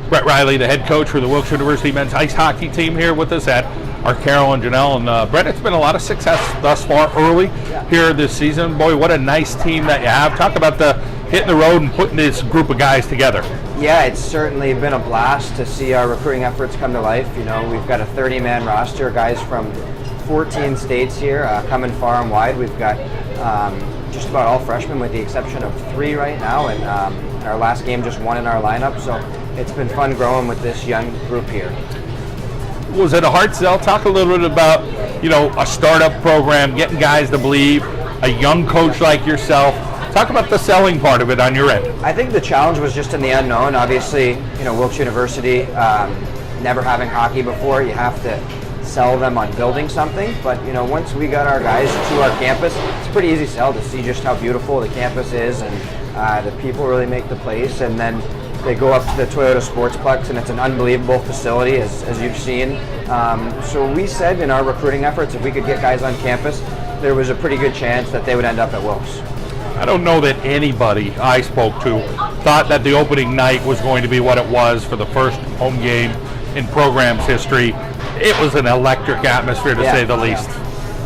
Brett Riley, the head coach for the Wilkes University men's ice hockey team, here with us at our Carol and Janelle. And Brett, it's been a lot of success thus far early here this season. Boy, what a nice team that you have. Talk about the hitting the road and putting this group of guys together. Yeah, it's certainly been a blast to see our recruiting efforts come to life. You know, we've got a 30-man roster, guys from 14 states here, coming far and wide. We've got just about all freshmen with the exception of 3 right now, and our last game just 1 in our lineup, so it's been fun growing with this young group here. Was it a hard sell? Talk a little bit about, you know, a startup program, getting guys to believe, a young coach like yourself. Talk about the selling part of it on your end. I think the challenge was just in the unknown. Obviously, you know, Wilkes University, never having hockey before, you have to sell them on building something. But, you know, once we got our guys to our campus, it's a pretty easy sell to see just how beautiful the campus is, and the people really make the place. And then they go up to the Toyota Sportsplex, and it's an unbelievable facility, as you've seen. So we said in our recruiting efforts, if we could get guys on campus, there was a pretty good chance that they would end up at Wilkes. I don't know that anybody I spoke to thought that the opening night was going to be what it was for the first home game in program's history. It was an electric atmosphere, to say the least.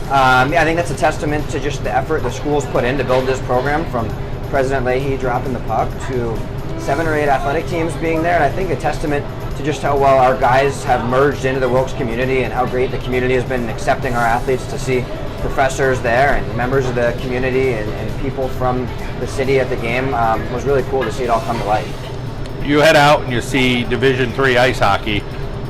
I think that's a testament to just the effort the school's put in to build this program, from President Leahy dropping the puck to 7 or 8 athletic teams being there, and I think a testament to just how well our guys have merged into the Wilkes community and how great the community has been accepting our athletes, to see professors there and members of the community and people from the city at the game. Was really cool to see it all come to life. You head out and you see Division III ice hockey.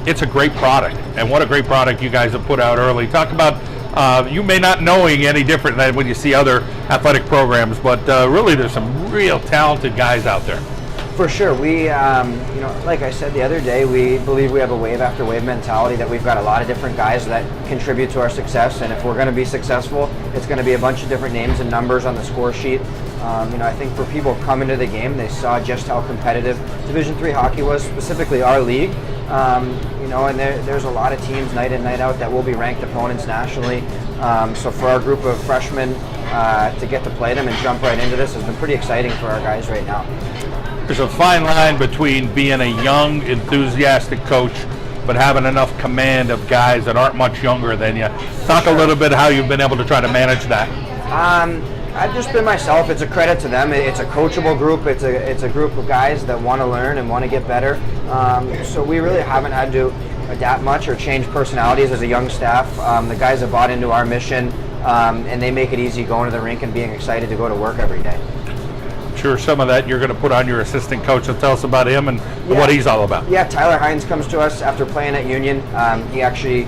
It's a great product, and what a great product you guys have put out early. Talk about you may not knowing any different than when you see other athletic programs, but really there's some real talented guys out there. For sure. We, you know, like I said the other day, we believe we have a wave after wave mentality, that we've got a lot of different guys that contribute to our success, and if we're going to be successful, it's going to be a bunch of different names and numbers on the score sheet. You know, I think for people coming to the game, they saw just how competitive Division III hockey was, specifically our league. You know, and there's a lot of teams night in, night out that will be ranked opponents nationally. So for our group of freshmen to get to play them and jump right into this has been pretty exciting for our guys right now. There's a fine line between being a young, enthusiastic coach, but having enough command of guys that aren't much younger than you. Talk a little bit how you've been able to try to manage that. I've just been myself. It's a credit to them. It's a coachable group. It's a group of guys that want to learn and want to get better. So we really haven't had to adapt much or change personalities as a young staff. The guys have bought into our mission, and they make it easy going to the rink and being excited to go to work every day. Sure, some of that you're going to put on your assistant coach, and tell us about him and what he's all about. Yeah, Tyler Hines comes to us after playing at Union. He actually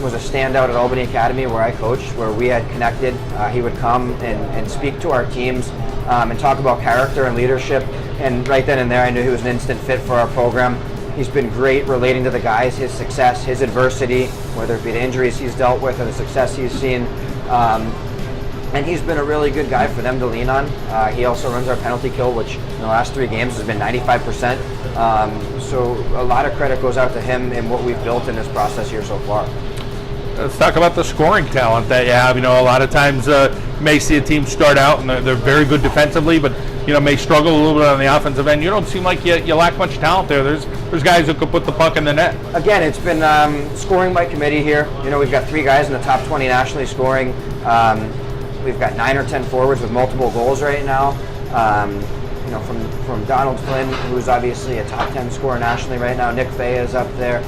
was a standout at Albany Academy, where I coached, where we had connected. He would come and speak to our teams and talk about character and leadership, and right then and there I knew he was an instant fit for our program. He's been great relating to the guys, his success, his adversity, whether it be the injuries he's dealt with or the success he's seen. And he's been a really good guy for them to lean on. He also runs our penalty kill, which in the last 3 games has been 95%. So a lot of credit goes out to him and what we've built in this process here so far. Let's talk about the scoring talent that you have. You know, a lot of times you may see a team start out and they're very good defensively, but you know, may struggle a little bit on the offensive end. You don't seem like you lack much talent there. There's guys who could put the puck in the net. Again, it's been scoring by committee here. You know, we've got 3 guys in the top 20 nationally scoring. We've got 9 or 10 forwards with multiple goals right now. You know, from Donald Flynn, who's obviously a top 10 scorer nationally right now. Nick Fay is up there.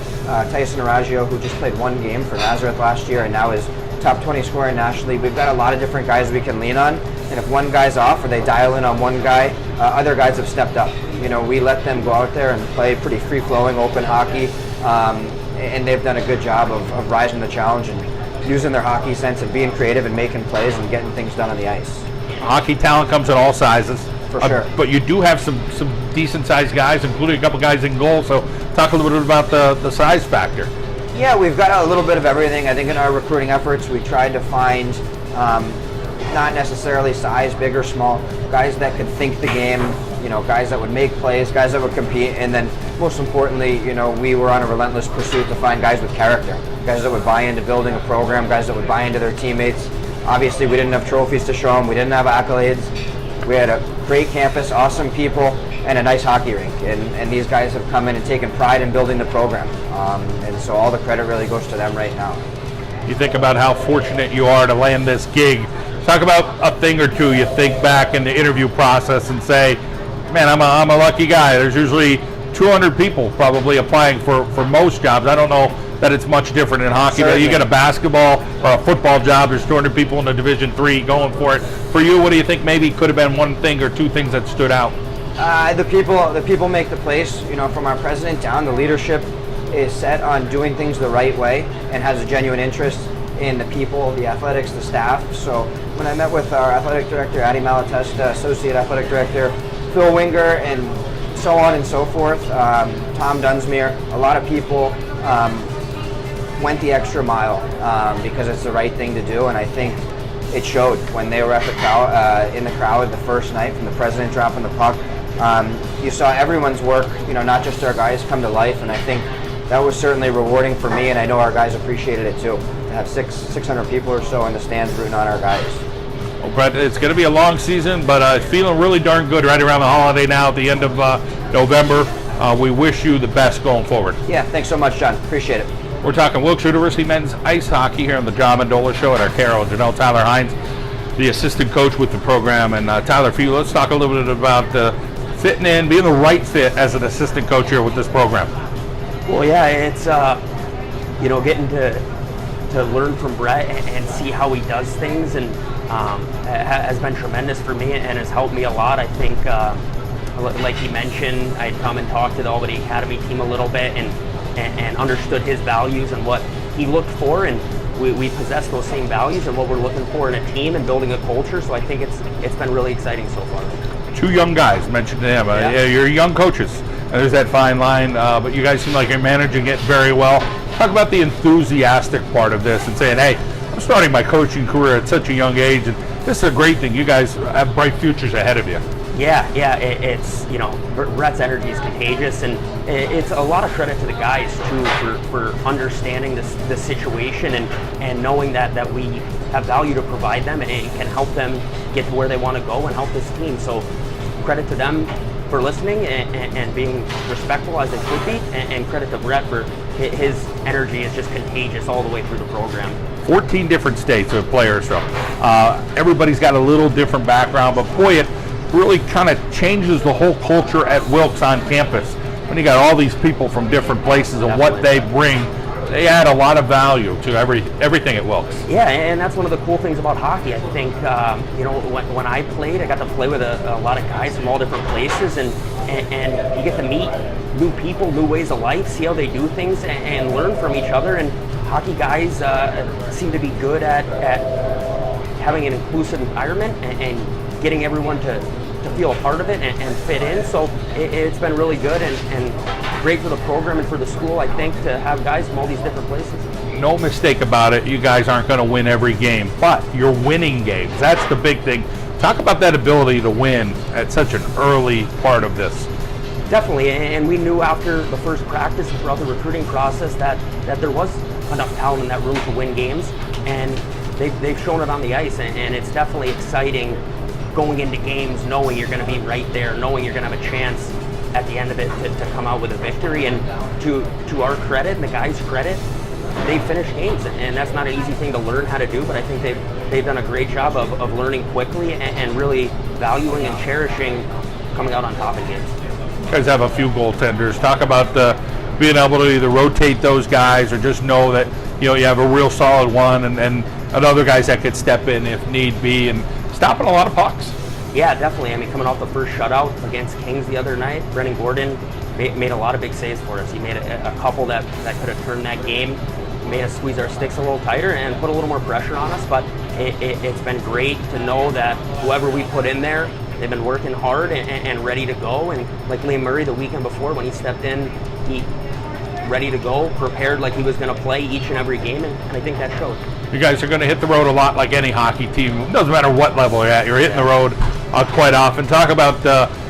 Tyson Araggio, who just played 1 game for Nazareth last year and now is top 20 scorer nationally. We've got a lot of different guys we can lean on, and if one guy's off or they dial in on one guy, other guys have stepped up. You know, we let them go out there and play pretty free-flowing, open hockey, and they've done a good job of rising to the challenge and using their hockey sense and being creative and making plays and getting things done on the ice. Hockey talent comes in all sizes. For sure. But you do have some decent-sized guys, including a couple guys in goal, so talk a little bit about the size factor. Yeah, we've got a little bit of everything. I think in our recruiting efforts, we tried to find not necessarily size, big or small, guys that could think the game, you know, guys that would make plays, guys that would compete, and then most importantly, you know, we were on a relentless pursuit to find guys with character, guys that would buy into building a program, guys that would buy into their teammates. Obviously, we didn't have trophies to show them, we didn't have accolades. We had a great campus, awesome people, and an ice hockey rink. And these guys have come in and taken pride in building the program. And so all the credit really goes to them right now. You think about how fortunate you are to land this gig. Talk about a thing or two you think back in the interview process and say, man, I'm a lucky guy. There's usually 200 people probably applying for most jobs. I don't know that it's much different in hockey. But you get a basketball or a football job, there's 200 people in the Division III going for it. For you, what do you think maybe could have been one thing or two things that stood out? The people make the place. You know, from our president down, the leadership is set on doing things the right way and has a genuine interest in the people, the athletics, the staff. So when I met with our athletic director, Addie Malatesta, associate athletic director, Phil Winger, and so on and so forth, Tom Dunsmuir, a lot of people went the extra mile because it's the right thing to do, and I think it showed when they were at the crowd, in the crowd the first night, from the president dropping the puck. You saw everyone's work, you know, not just our guys, come to life, and I think that was certainly rewarding for me, and I know our guys appreciated it too, to have 600 people or so in the stands rooting on our guys. Well, Brett, it's going to be a long season, but it's feeling really darn good right around the holiday now at the end of November. We wish you the best going forward. Yeah, thanks so much, John. Appreciate it. We're talking Wilkes University men's ice hockey here on the John Mendola Show at our Carol and Janelle Tyler Hines, the assistant coach with the program. And Tyler, for you, let's talk a little bit about fitting in, being the right fit as an assistant coach here with this program. Well, yeah, it's getting to learn from Brett and see how he does things, and has been tremendous for me and has helped me a lot. I think, like he mentioned, I'd come and talk to the Albany Academy team a little bit and understood his values and what he looked for, and we possess those same values and what we're looking for in a team and building a culture. So I think it's been really exciting so far. Two young guys, mentioned to him. Yeah, you're young coaches. There's that fine line, but you guys seem like you're managing it very well. Talk about the enthusiastic part of this and saying, hey, I'm starting my coaching career at such a young age, and this is a great thing. You guys have bright futures ahead of you. Yeah, it's, Brett's energy is contagious, and it's a lot of credit to the guys too for understanding the situation and knowing that we have value to provide them and can help them get to where they want to go and help this team. So credit to them for listening and being respectful as they should be, and credit to Brett for his energy is just contagious all the way through the program. 14 different states of players from. Everybody's got a little different background, but boy, it really kind of changes the whole culture at Wilkes on campus. When you got all these people from different places and what they bring, they add a lot of value to everything at Wilkes. Yeah, and that's one of the cool things about hockey. I think, when I played, I got to play with a lot of guys from all different places, and you get to meet new people, new ways of life, see how they do things, and learn from each other. And hockey guys seem to be good at having an inclusive environment and getting everyone to feel a part of it and fit in. So it's been really good and great for the program and for the school, I think, to have guys from all these different places. No mistake about it, you guys aren't going to win every game, but you're winning games. That's the big thing. Talk about that ability to win at such an early part of this. Definitely, and we knew after the first practice and throughout the recruiting process that there was enough talent in that room to win games, and they've shown it on the ice, and it's definitely exciting going into games knowing you're going to be right there, knowing you're going to have a chance at the end of it to come out with a victory. And to our credit and the guys' credit, they finished games, and that's not an easy thing to learn how to do, but I think they've done a great job of learning quickly and really valuing and cherishing coming out on top in games. You guys have a few goaltenders. Talk about being able to either rotate those guys or just know that you have a real solid one and other guys that could step in if need be, and stopping a lot of pucks. Yeah, definitely. I mean, coming off the first shutout against Kings the other night, Brennan Gordon made a lot of big saves for us. He made a couple that could have turned that game, made us squeeze our sticks a little tighter and put a little more pressure on us. But it's been great to know that whoever we put in there, they've been working hard and ready to go. And like Liam Murray the weekend before, when he stepped in, he ready to go, prepared like he was going to play each and every game, and I think that showed. You guys are going to hit the road a lot like any hockey team. It doesn't matter what level you're at. You're hitting the road quite often. Talk about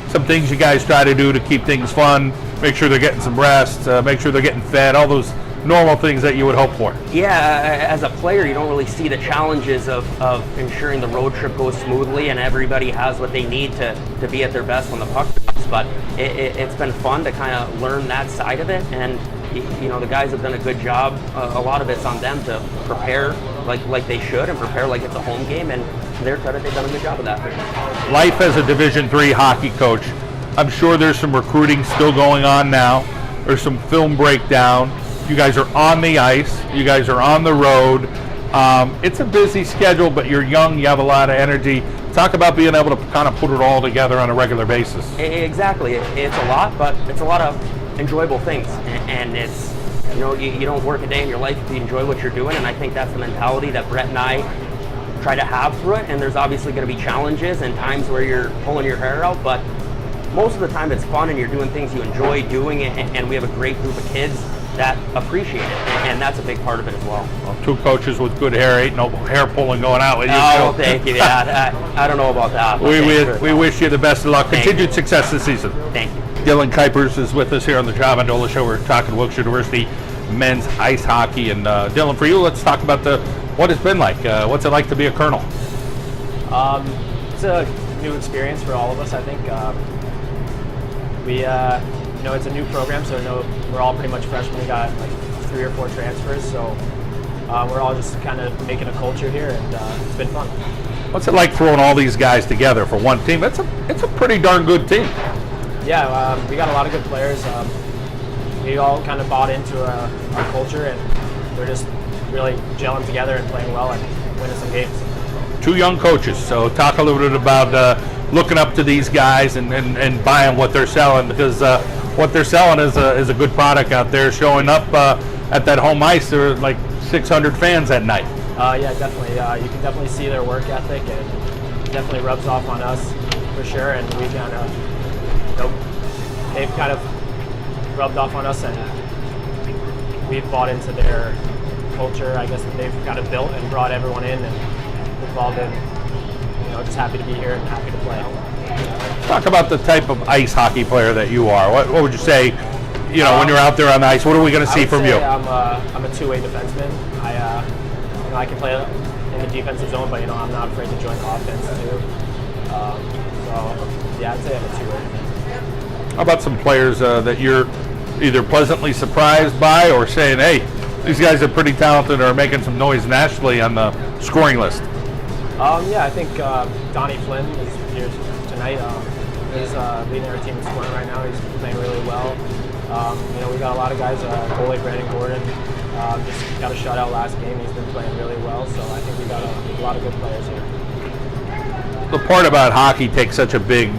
some things you guys try to do to keep things fun, make sure they're getting some rest, make sure they're getting fed, all those normal things that you would hope for. Yeah, as a player, you don't really see the challenges of ensuring the road trip goes smoothly and everybody has what they need to be at their best when the puck drops. But it's been fun to kind of learn that side of it, and the guys have done a good job. A lot of it's on them to prepare like they should and prepare like it's a home game, and to their credit, they've done a good job of that. Life as a Division III hockey coach, I'm sure there's some recruiting still going on now. There's some film breakdown. You guys are on the ice. You guys are on the road. It's a busy schedule, but you're young. You have a lot of energy. Talk about being able to kind of put it all together on a regular basis. Exactly. It's a lot, but it's a lot of enjoyable things. And it's, you don't work a day in your life if you enjoy what you're doing. And I think that's the mentality that Brett and I try to have through it. And there's obviously going to be challenges and times where you're pulling your hair out, but most of the time it's fun and you're doing things you enjoy doing it. And we have a great group of kids that appreciate it, and that's a big part of it as well. Two coaches with good hair, ain't no hair pulling going out with you. Oh, thank you. Yeah, I don't know about that. We wish you the best of luck. Continued success this season. Thank you. Kuipers is with us here on the Traver Mendola Show. We're talking Wilkes University men's ice hockey. And Dylan, for you, let's talk about what it's been like. What's it like to be a colonel? It's a new experience for all of us, I think. It's a new program, so we're all pretty much freshmen. We got like 3 or 4 transfers, so we're all just kind of making a culture here, and it's been fun. What's it like throwing all these guys together for one team? It's a pretty darn good team. Yeah, we got a lot of good players. We all kind of bought into our culture, and we're just really gelling together and playing well and winning some games. 2 young coaches, so talk a little bit about looking up to these guys and buying what they're selling, because what they're selling is a good product out there. Showing up at that home ice, there are like 600 fans that night. Yeah, definitely. You can definitely see their work ethic, and it definitely rubs off on us for sure. And we kind of, they've kind of rubbed off on us, and we've bought into their culture, I guess, that they've kind of built and brought everyone in, and we've all been, just happy to be here and happy to play. Talk about the type of ice hockey player that you are. What would you say, when you're out there on the ice, what are we going to see from you? I'm a two-way defenseman. I can play in the defensive zone, but I'm not afraid to join the offense too. I'd say I'm a two-way. How about some players that you're either pleasantly surprised by or saying, hey, these guys are pretty talented, or making some noise nationally on the scoring list? I think Flynn is here tonight. He's leading our team in scoring right now. He's playing really well. We got a lot of guys. Goalie Brandon Gordon just got a shutout last game. He's been playing really well. So I think we got a lot of good players here. The part about hockey takes such a big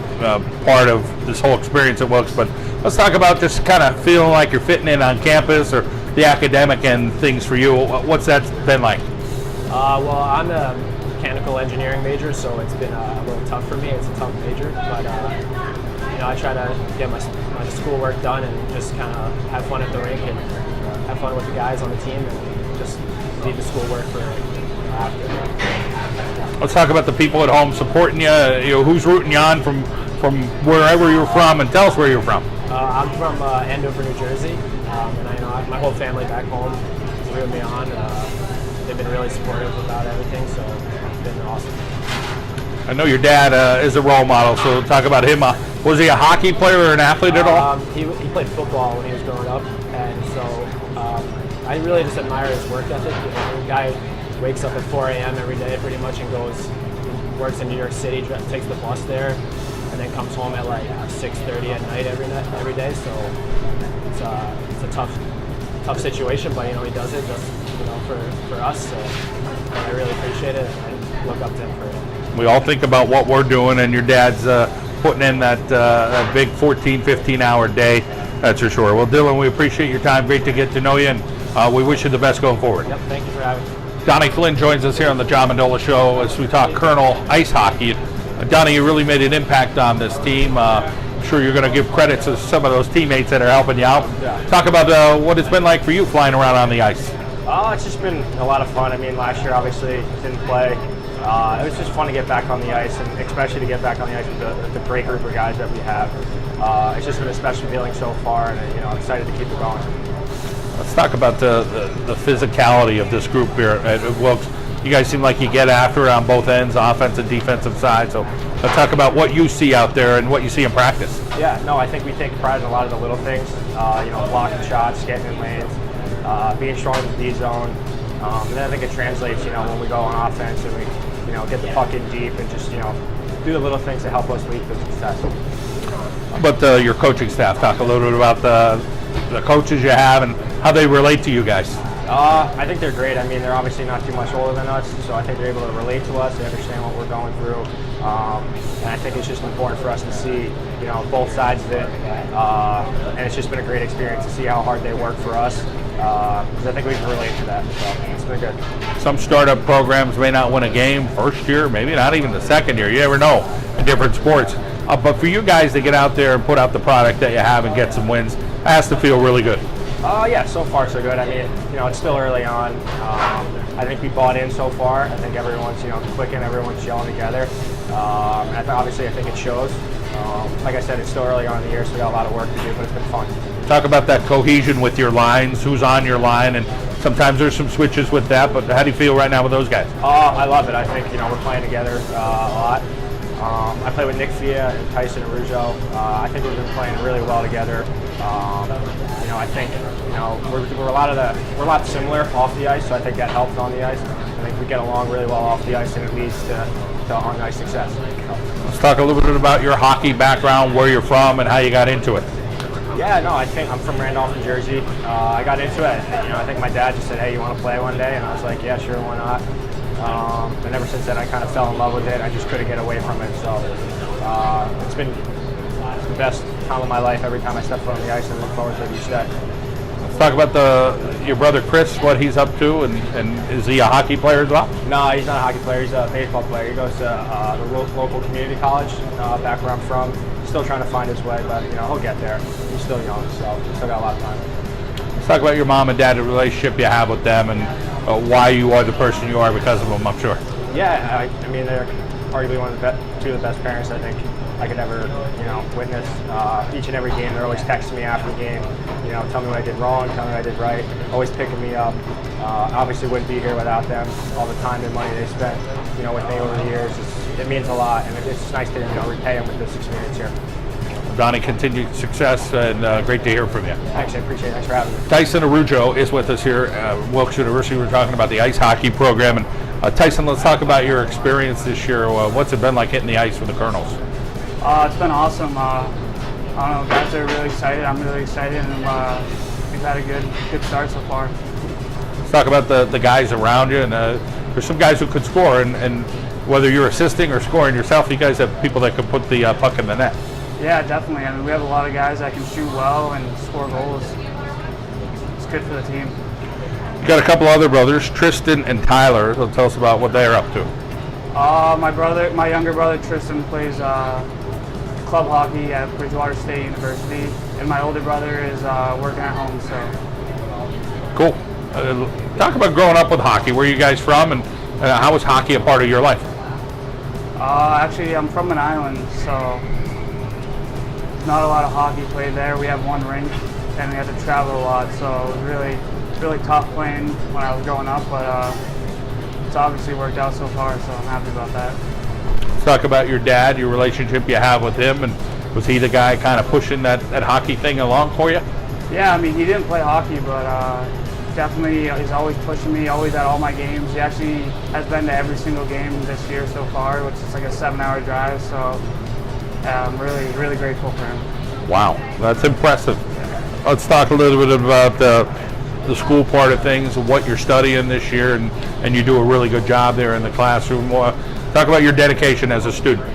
part of this whole experience at Wilkes, but let's talk about just kind of feeling like you're fitting in on campus, or the academic end things for you. What's that been like? Well, I'm a mechanical engineering major, so it's been a little tough for me. It's a tough major, but I try to get my schoolwork done and just kind of have fun at the rink and have fun with the guys on the team, and just leave the schoolwork for after. Let's talk about the people at home supporting you. Who's rooting you on from wherever you're from, and tell us where you're from. I'm from Andover, New Jersey, and my whole family back home is rooting me on. They've been really supportive about everything, so it's been awesome. I know your dad is a role model, so talk about him. Was he a hockey player or an athlete at all? He played football when he was growing up, and so I really just admire his work ethic. The guy wakes up at 4 a.m. every day pretty much and works in New York City, takes the bus there, and then comes home at like 6:30 at night every day. So it's a tough situation, but he does it just for us. So I really appreciate it, and I look up to him for it. We all think about what we're doing, and your dad's putting in that big 14, 15-hour day, that's for sure. Well, Dylan, we appreciate your time. Great to get to know you, and we wish you the best going forward. Yep, thank you for having me. Flynn joins us here on the Traver Mendola Show as we talk Colonel ice hockey. Donnie, you really made an impact on this team. I'm sure you're going to give credit to some of those teammates that are helping you out. Yeah. Talk about what it's been like for you flying around on the ice. It's just been a lot of fun. I mean, last year obviously didn't play. It was just fun to get back on the ice, and especially to get back on the ice with the great group of guys that we have. It's just been a special feeling so far, and I'm excited to keep it going. Let's talk about the physicality of this group here at Wilkes. You guys seem like you get after it on both ends, offensive and defensive side. So Let's talk about what you see out there and what you see in practice. Yeah, no, I think we take pride in a lot of the little things. Blocking shots, getting in lanes, being strong in the D zone. And then I think it translates, when we go on offense and we, get the puck in deep and just, do the little things to help us lead to success. But your coaching staff, talk a little bit about the coaches you have and how they relate to you guys. I think they're great. I mean, they're obviously not too much older than us, so I think they're able to relate to us. They understand what we're going through, and I think it's just important for us to see, both sides of it. And it's just been a great experience to see how hard they work for us, because I think we can relate to that. So it's been good. Some startup programs may not win a game first year, maybe not even the second year. You never know in different sports. But for you guys to get out there and put out the product that you have and get some wins, it has to feel really good. Yeah, so far so good. I mean, it's still early on. I think we bought in so far. I think everyone's, clicking, everyone's gelling together. And obviously I think it shows. Like I said, it's still early on in the year, so we got a lot of work to do, but it's been fun. Talk about that cohesion with your lines, who's on your line, and sometimes there's some switches with that, but how do you feel right now with those guys? I love it. I think, we're playing together a lot. I play with Nick Fia and Tyson Arujo. I think we've been playing really well together. I think we're a lot similar off the ice, so I think that helps on the ice. I think we get along really well off the ice, and it leads to on-ice success. Let's talk a little bit about your hockey background, where you're from, and how you got into it. Yeah, no, I think I'm from Randolph, New Jersey. I got into it. I think my dad just said, "Hey, you want to play one day?" And I was like, "Yeah, sure, why not?" And ever since then, I kind of fell in love with it. I just couldn't get away from it. So it's been the best time of my life every time I step foot on the ice, and look forward to each day. Let's talk about your brother Chris, what he's up to, and is he a hockey player as well? No, he's not a hockey player. He's a baseball player. He goes to the local community college back where I'm from. Still trying to find his way, but he'll get there. He's still young, so he's still got a lot of time. Let's talk about your mom and dad, the relationship you have with them, and why you are the person you are because of them, I'm sure. Yeah, I mean, they're arguably two of the best parents I think I could ever, witness. Each and every game, they're always texting me after the game, tell me what I did wrong, tell me what I did right, always picking me up. Obviously wouldn't be here without them. All the time and money they spent, with me over the years, it means a lot, and it's nice to, repay them with this experience here. Donnie, continued success, and great to hear from you. Thanks, I appreciate it. Thanks for having me. Tyson Arujo is with us here at Wilkes University. We're talking about the ice hockey program. And Tyson, let's talk about your experience this year. What's it been like hitting the ice for the Colonels? It's been awesome. I don't know, guys are really excited. I'm really excited, and we've had a good start so far. Let's talk about the guys around you. And there's some guys who could score, and whether you're assisting or scoring yourself, you guys have people that can put the puck in the net. Yeah, definitely. I mean, we have a lot of guys that can shoot well and score goals. It's good for the team. You got a couple other brothers, Tristan and Tyler. So tell us about what they're up to. My younger brother Tristan plays club hockey at Bridgewater State University, and my older brother is working at home. So cool. Talk about growing up with hockey. Where are you guys from, and how was hockey a part of your life? Actually, I'm from an island, so not a lot of hockey played there. We have one rink, and we had to travel a lot, so it was really tough playing when I was growing up, but it's obviously worked out so far, so I'm happy about that. Let's talk about your dad, your relationship you have with him, and was he the guy kind of pushing that hockey thing along for you? Yeah, I mean, he didn't play hockey, but definitely he's always pushing me, always at all my games. He actually has been to every single game this year so far, which is like a 7-hour drive, so I'm really grateful for him. Wow, that's impressive. Let's talk a little bit about the school part of things, and what you're studying this year, and you do a really good job there in the classroom. Talk about your dedication as a student.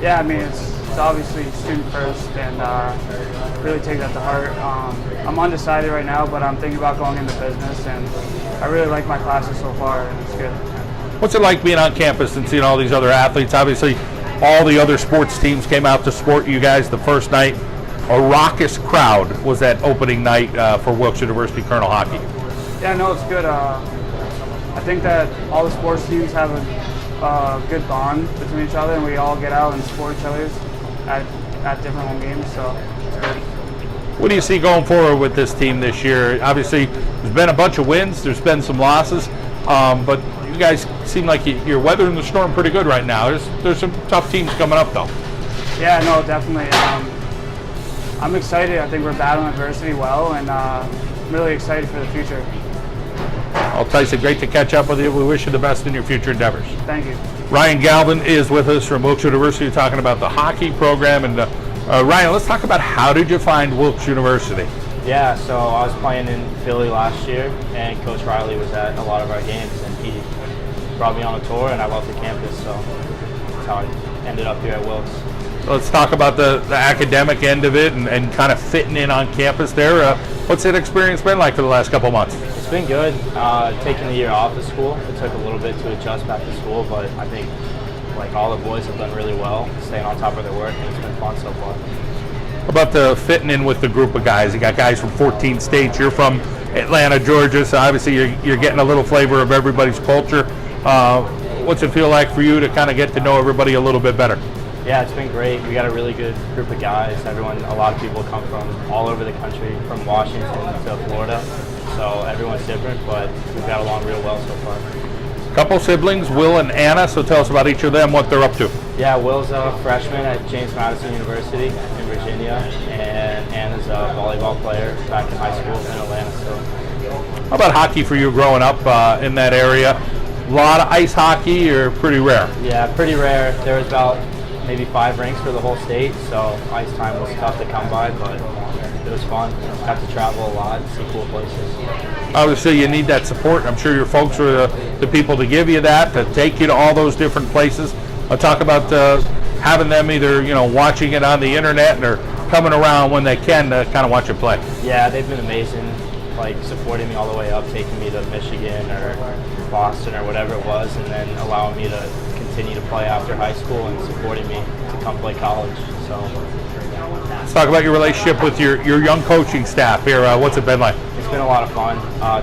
Yeah, I mean, it's obviously student first, and really take that to heart. I'm undecided right now, but I'm thinking about going into business, and I really like my classes so far, and it's good. What's it like being on campus and seeing all these other athletes? Obviously, all the other sports teams came out to support you guys the first night. A raucous crowd was that opening night for Wilkes University Colonel hockey. Yeah, no, it's good. I think that all the sports teams have a good bond between each other, and we all get out and support each other at different home games, so it's good. What do you see going forward with this team this year? Obviously, there's been a bunch of wins, there's been some losses, but you guys seem like you're weathering the storm pretty good right now. There's some tough teams coming up, though. Yeah, no, definitely. I'm excited. I think we're battling adversity well, and I'm really excited for the future. Well, Tyson, great to catch up with you. We wish you the best in your future endeavors. Thank you. Ryan Galvin is with us from Wilkes University talking about the hockey program. And Ryan, let's talk about how did you find Wilkes University? Yeah, so I was playing in Philly last year, and Coach Riley was at a lot of our games, and he brought me on a tour, and I loved the campus, so that's how I ended up here at Wilkes. Let's talk about the academic end of it and kind of fitting in on campus there. What's that experience been like for the last couple months? It's been good. Taking the year off of school, it took a little bit to adjust back to school, but I think like all the boys have done really well, staying on top of their work, and it's been fun so far. How about the fitting in with the group of guys? You got guys from 14 states. You're from Atlanta, Georgia, so obviously you're getting a little flavor of everybody's culture. What's it feel like for you to kind of get to know everybody a little bit better? Yeah, it's been great. We got a really good group of guys. A lot of people come from all over the country, from Washington to Florida. So everyone's different, but we've got along real well so far. Couple siblings, Will and Anna, so tell us about each of them, what they're up to. Yeah, Will's a freshman at James Madison University in Virginia, and Anna's a volleyball player back in high school in Atlanta. So. How about hockey for you growing up in that area? A lot of ice hockey, or pretty rare? Yeah, pretty rare. There was about maybe 5 rinks for the whole state, so ice time was tough to come by, but it was fun. Got to travel a lot, see cool places. Obviously, you need that support. I'm sure your folks are the people to give you that, to take you to all those different places. I'll talk about having them either watching it on the internet or coming around when they can to kind of watch you play. Yeah, they've been amazing, like supporting me all the way up, taking me to Michigan or Boston or whatever it was, and then allowing me to continue to play after high school and supporting me to come play college. So let's talk about your relationship with your young coaching staff here. What's it been like? It's been a lot of fun.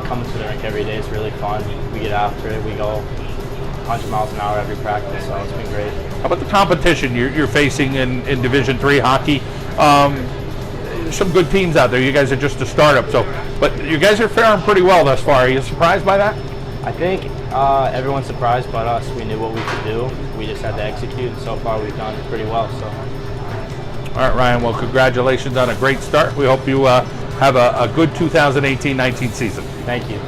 Coming to the rink every day is really fun. We get after it. We go 100 miles an hour every practice, so it's been great. How about the competition you're facing in Division III hockey? Some good teams out there. You guys are just a startup, but you guys are faring pretty well thus far. Are you surprised by that? I think everyone's surprised but us. We knew what we could do. We just had to execute, and so far we've done pretty well. So. All right, Ryan. Well, congratulations on a great start. We hope you have a good 2018-19 season. Thank you.